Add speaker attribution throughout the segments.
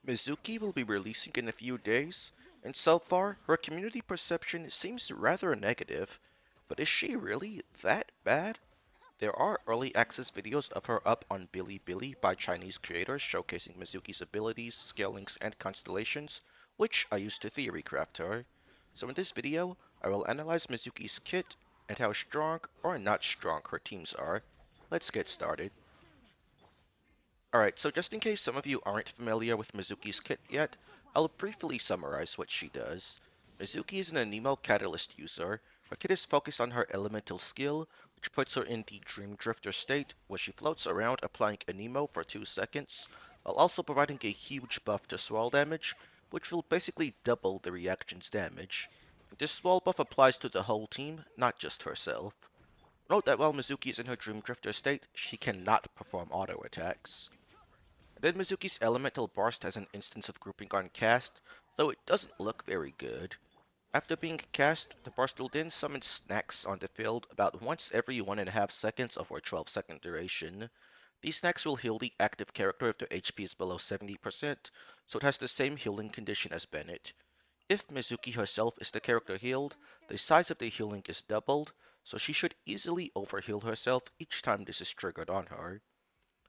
Speaker 1: Mizuki will be releasing in a few days, and so far, her community perception seems rather negative. But is she really that bad? There are early access videos of her up on Bilibili by Chinese creators showcasing Mizuki's abilities, skillings, and constellations, which I used to theorycraft her. So in this video, I will analyze Mizuki's kit and how strong or not strong her teams are. Let's get started. Alright, so just in case some of you aren't familiar with Mizuki's kit yet, I'll briefly summarize what she does. Mizuki is an Anemo Catalyst user. Her kit is focused on her elemental skill, which puts her in the Dream Drifter state, where she floats around applying Anemo for 2 seconds, while also providing a huge buff to swirl damage, which will basically double the reaction's damage. This swirl buff applies to the whole team, not just herself. Note that while Mizuki is in her Dream Drifter state, she cannot perform auto attacks. Then Mizuki's Elemental Burst has an instance of grouping on cast, though it doesn't look very good. After being cast, the burst will then summon snacks on the field about once every 1.5 seconds over a 12-second duration. These snacks will heal the active character if their HP is below 70%, so it has the same healing condition as Bennett. If Mizuki herself is the character healed, the size of the healing is doubled, so she should easily overheal herself each time this is triggered on her.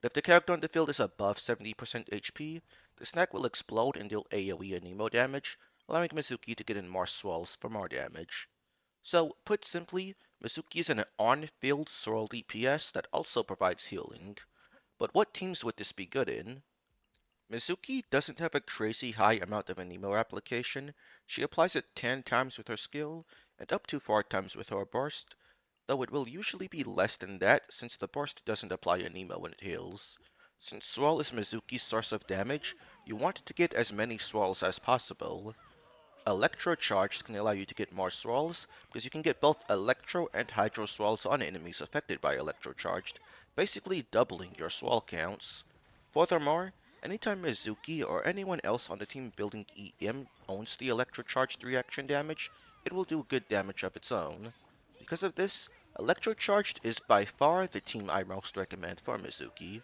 Speaker 1: If the character on the field is above 70% HP, the snack will explode and deal AoE and Nemo damage, allowing Mizuki to get in more swirls for more damage. So, put simply, Mizuki is an on-field swirl DPS that also provides healing. But what teams would this be good in? Mizuki doesn't have a crazy high amount of Anemo application. She applies it 10 times with her skill, and up to 4 times with her burst, though it will usually be less than that since the burst doesn't apply Anemo when it heals. Since Swirl is Mizuki's source of damage, you want to get as many Swirls as possible. Electro-Charged can allow you to get more Swirls because you can get both Electro and Hydro Swirls on enemies affected by Electro-Charged, basically doubling your Swirl counts. Furthermore, anytime Mizuki or anyone else on the team building EM owns the Electro-Charged reaction damage, it will do good damage of its own. Because of this, Electro-Charged is by far the team I most recommend for Mizuki.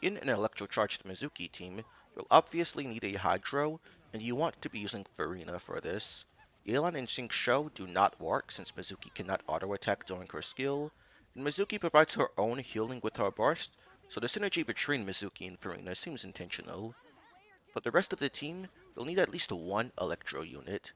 Speaker 1: In an Electro-Charged Mizuki team, you'll obviously need a Hydro, and you want to be using Farina for this. Yelan and Xingqiu do not work since Mizuki cannot auto-attack during her skill, and Mizuki provides her own healing with her burst, so the synergy between Mizuki and Farina seems intentional. For the rest of the team, you'll need at least one Electro unit.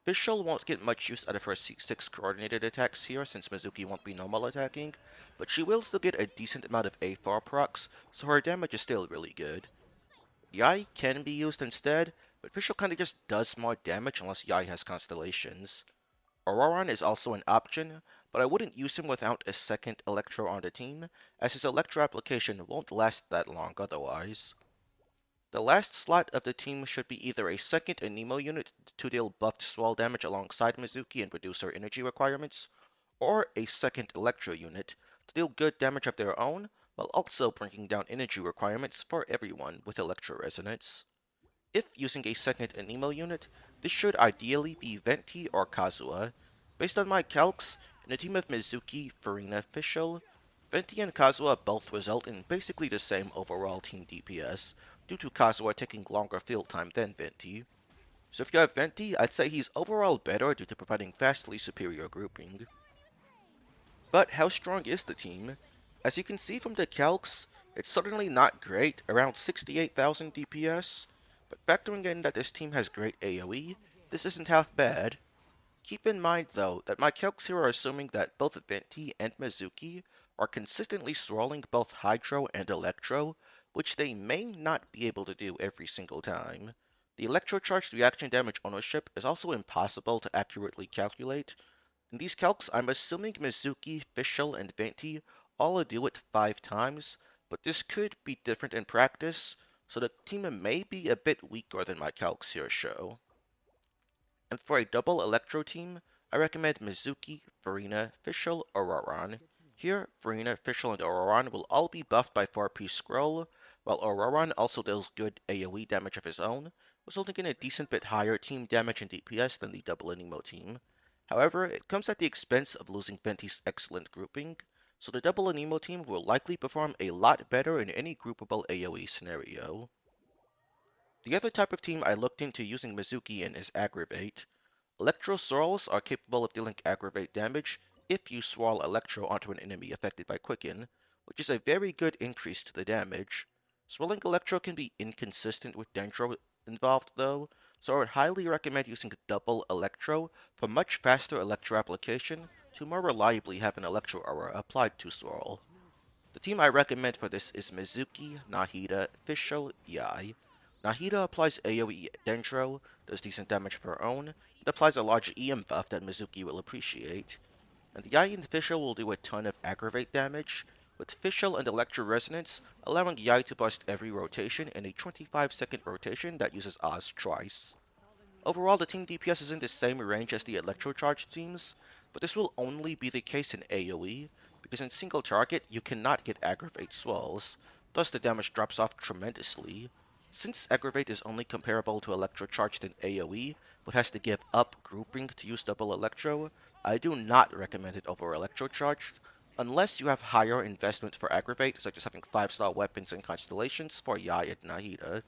Speaker 1: Fischl won't get much use out of her C6 coordinated attacks here since Mizuki won't be normal attacking, but she will still get a decent amount of A4 procs, so her damage is still really good. Yai can be used instead, but Fischl kinda just does more damage unless Yai has Constellations. Auroran is also an option, but I wouldn't use him without a second Electro on the team, as his Electro application won't last that long otherwise. The last slot of the team should be either a second Anemo unit to deal buffed swell damage alongside Mizuki and reduce her energy requirements, or a second Electro unit to deal good damage of their own, while also bringing down energy requirements for everyone with Electro Resonance. If using a second Anemo unit, this should ideally be Venti or Kazuha. Based on my calcs, in a team of Mizuki, Farina, Fischl, Venti and Kazuha both result in basically the same overall team DPS, due to Kazuha taking longer field time than Venti. So if you have Venti, I'd say he's overall better due to providing vastly superior grouping. But how strong is the team? As you can see from the calcs, it's certainly not great, around 68,000 DPS, but factoring in that this team has great AoE, this isn't half bad. Keep in mind though that my calcs here are assuming that both Venti and Mizuki are consistently swirling both Hydro and Electro, which they may not be able to do every single time. The Electro-Charged reaction damage ownership is also impossible to accurately calculate. In these calcs, I'm assuming Mizuki, Fischl, and Venti all do it 5 times, but this could be different in practice, so the team may be a bit weaker than my calcs here show. And for a double Electro team, I recommend Mizuki, Farina, Fischl, Auroran. Here, Farina, Fischl, and Auroran will all be buffed by 4-piece scroll, while Auroran also deals good AoE damage of his own, resulting in a decent bit higher team damage and DPS than the double Anemo team. However, it comes at the expense of losing Venti's excellent grouping, so the double Anemo team will likely perform a lot better in any groupable AoE scenario. The other type of team I looked into using Mizuki in is Aggravate. Electro swirls are capable of dealing aggravate damage if you swirl Electro onto an enemy affected by Quicken, which is a very good increase to the damage. Swirling Electro can be inconsistent with Dendro involved though, so I would highly recommend using double Electro for much faster Electro application to more reliably have an Electro aura applied to swirl. The team I recommend for this is Mizuki, Nahida, Fischl, Yai. Nahida applies AoE Dendro, does decent damage of her own, and applies a large EM buff that Mizuki will appreciate. And Yai and Fischl will do a ton of aggravate damage, with Fischl and Electro Resonance allowing Yai to bust every rotation in a 25-second rotation that uses Oz twice. Overall, the team DPS is in the same range as the Electro-Charged Teams, but this will only be the case in AoE, because in single target you cannot get Aggravate Swells, thus the damage drops off tremendously. Since Aggravate is only comparable to Electro-Charged in AoE, but has to give up grouping to use double Electro, I do not recommend it over Electro-Charged, unless you have higher investment for Aggravate, such as having 5-star weapons and Constellations for Yai and Nahida.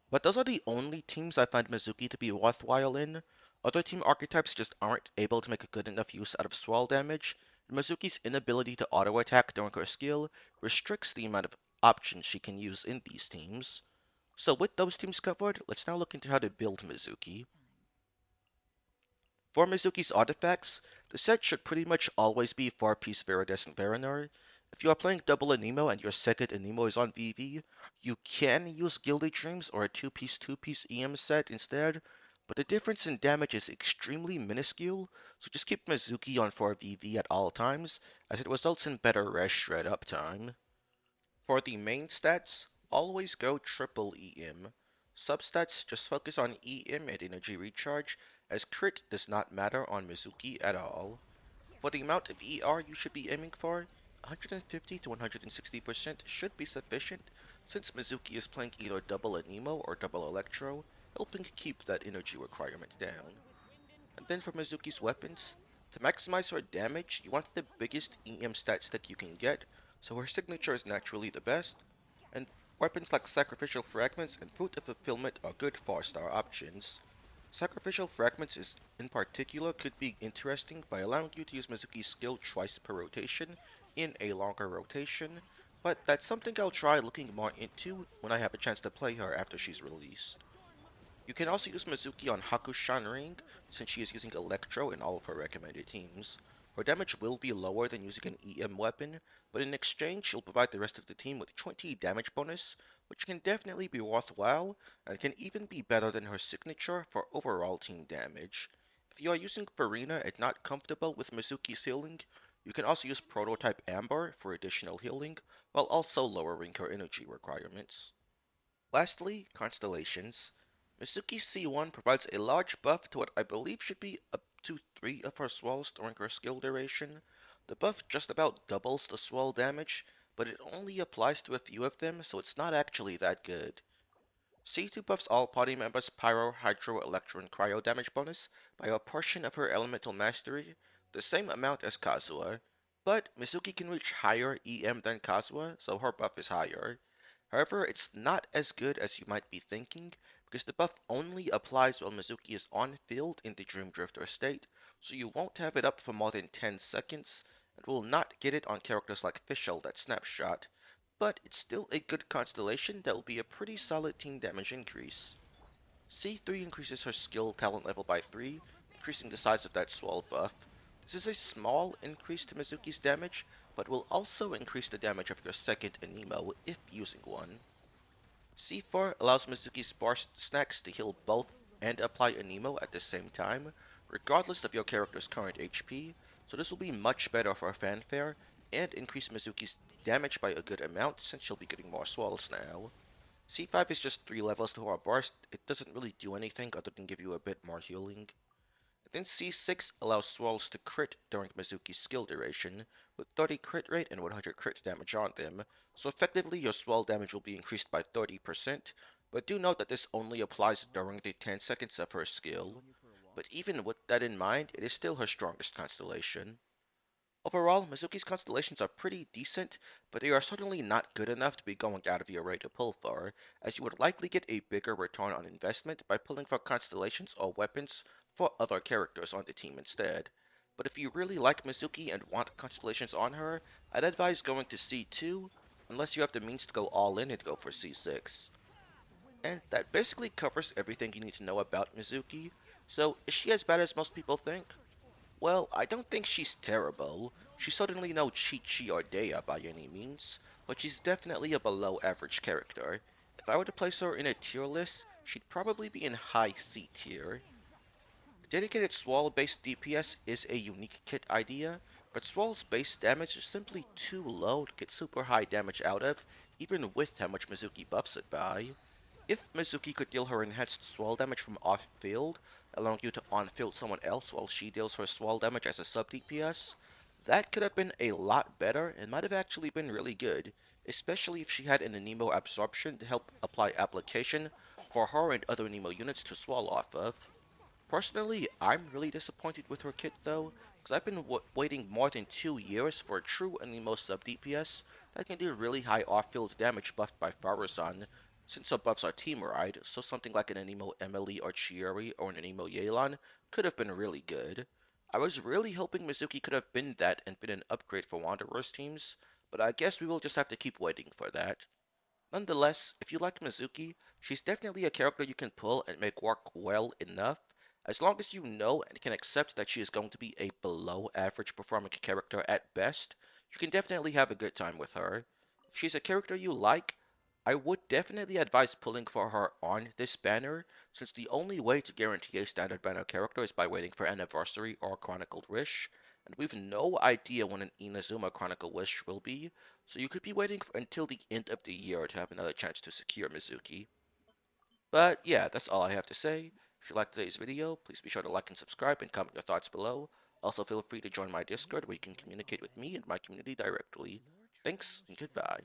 Speaker 1: But those are the only teams I find Mizuki to be worthwhile in. Other team archetypes just aren't able to make a good enough use out of swirl damage, and Mizuki's inability to auto-attack during her skill restricts the amount of options she can use in these teams. So with those teams covered, let's now look into how to build Mizuki. For Mizuki's artifacts, the set should pretty much always be 4-piece Viridescent Verinar. If you are playing double Anemo and your second Anemo is on VV, you can use Gilded Dreams or a 2-piece EM set instead, but the difference in damage is extremely minuscule, so just keep Mizuki on 4 VV at all times, as it results in better Resh Shred uptime. For the main stats, always go triple EM. Substats just focus on EM and energy recharge, as crit does not matter on Mizuki at all. For the amount of ER you should be aiming for, 150 to 160% should be sufficient, since Mizuki is playing either double Anemo or double Electro, helping keep that energy requirement down. And then for Mizuki's weapons, to maximize her damage, you want the biggest EM stat stick you can get, so her signature is naturally the best, and weapons like Sacrificial Fragments and Fruit of Fulfillment are good 4-star options. Sacrificial Fragments is in particular could be interesting by allowing you to use Mizuki's skill twice per rotation in a longer rotation, but that's something I'll try looking more into when I have a chance to play her after she's released. You can also use Mizuki on Hakushan Ring, since she is using Electro in all of her recommended teams. Her damage will be lower than using an EM weapon, but in exchange she'll provide the rest of the team with 20 damage bonus, which can definitely be worthwhile, and can even be better than her signature for overall team damage. If you are using Farina and not comfortable with Mizuki's healing, you can also use Prototype Amber for additional healing, while also lowering her energy requirements. Lastly, Constellations. Mizuki's C1 provides a large buff to what I believe should be up to 3 of her swells during her skill duration. The buff just about doubles the swell damage, but it only applies to a few of them, so it's not actually that good. C2 buffs all party members' Pyro, Hydro, Electro, and Cryo damage bonus by a portion of her elemental mastery, the same amount as Kazuha, but Mizuki can reach higher EM than Kazuha, so her buff is higher. However, it's not as good as you might be thinking, because the buff only applies while Mizuki is on field in the Dream Drifter state, so you won't have it up for more than 10 seconds, and will not get it on characters like Fischl that snapshot, but it's still a good constellation that will be a pretty solid team damage increase. C3 increases her skill talent level by 3, increasing the size of that swell buff. This is a small increase to Mizuki's damage, but will also increase the damage of your second Anemo if using one. C4 allows Mizuki's burst snacks to heal both and apply Anemo at the same time, regardless of your character's current HP, so this will be much better for fanfare and increase Mizuki's damage by a good amount since she'll be getting more swallows now. C5 is just 3 levels to her burst, it doesn't really do anything other than give you a bit more healing. Then C6 allows swirls to crit during Mizuki's skill duration, with 30 crit rate and 100 crit damage on them, so effectively your swirl damage will be increased by 30%, but do note that this only applies during the 10 seconds of her skill. But even with that in mind, it is still her strongest constellation. Overall, Mizuki's constellations are pretty decent, but they are certainly not good enough to be going out of your way to pull for, as you would likely get a bigger return on investment by pulling for constellations or weapons for other characters on the team instead. But if you really like Mizuki and want constellations on her, I'd advise going to C2, unless you have the means to go all in and go for C6. And that basically covers everything you need to know about Mizuki. So, is she as bad as most people think? Well, I don't think she's terrible. She's certainly no Chi-Chi or Dea by any means, but she's definitely a below average character. If I were to place her in a tier list, she'd probably be in high C tier. Dedicated Swallow-based DPS is a unique kit idea, but Swallow's base damage is simply too low to get super high damage out of, even with how much Mizuki buffs it by. If Mizuki could deal her enhanced Swallow damage from off-field, allowing you to on-field someone else while she deals her Swallow damage as a sub-DPS, that could have been a lot better and might have actually been really good, especially if she had an Anemo absorption to help apply application for her and other Anemo units to swallow off of. Personally, I'm really disappointed with her kit though, because I've been waiting more than 2 years for a true Anemo sub DPS that can do really high off-field damage buffed by Farazan, since her buffs are teameried, so something like an Anemo Emily or Chieri or an Anemo Yelan could have been really good. I was really hoping Mizuki could have been that and been an upgrade for Wanderers teams, but I guess we will just have to keep waiting for that. Nonetheless, if you like Mizuki, she's definitely a character you can pull and make work well enough, as long as you know and can accept that she is going to be a below average performing character at best. You can definitely have a good time with her. If she's a character you like, I would definitely advise pulling for her on this banner, since the only way to guarantee a standard banner character is by waiting for Anniversary or Chronicled Wish, and we've no idea when an Inazuma Chronicle Wish will be, so you could be waiting until the end of the year to have another chance to secure Mizuki. But yeah, that's all I have to say. If you liked today's video, please be sure to like and subscribe and comment your thoughts below. Also, feel free to join my Discord where you can communicate with me and my community directly. Thanks, and goodbye.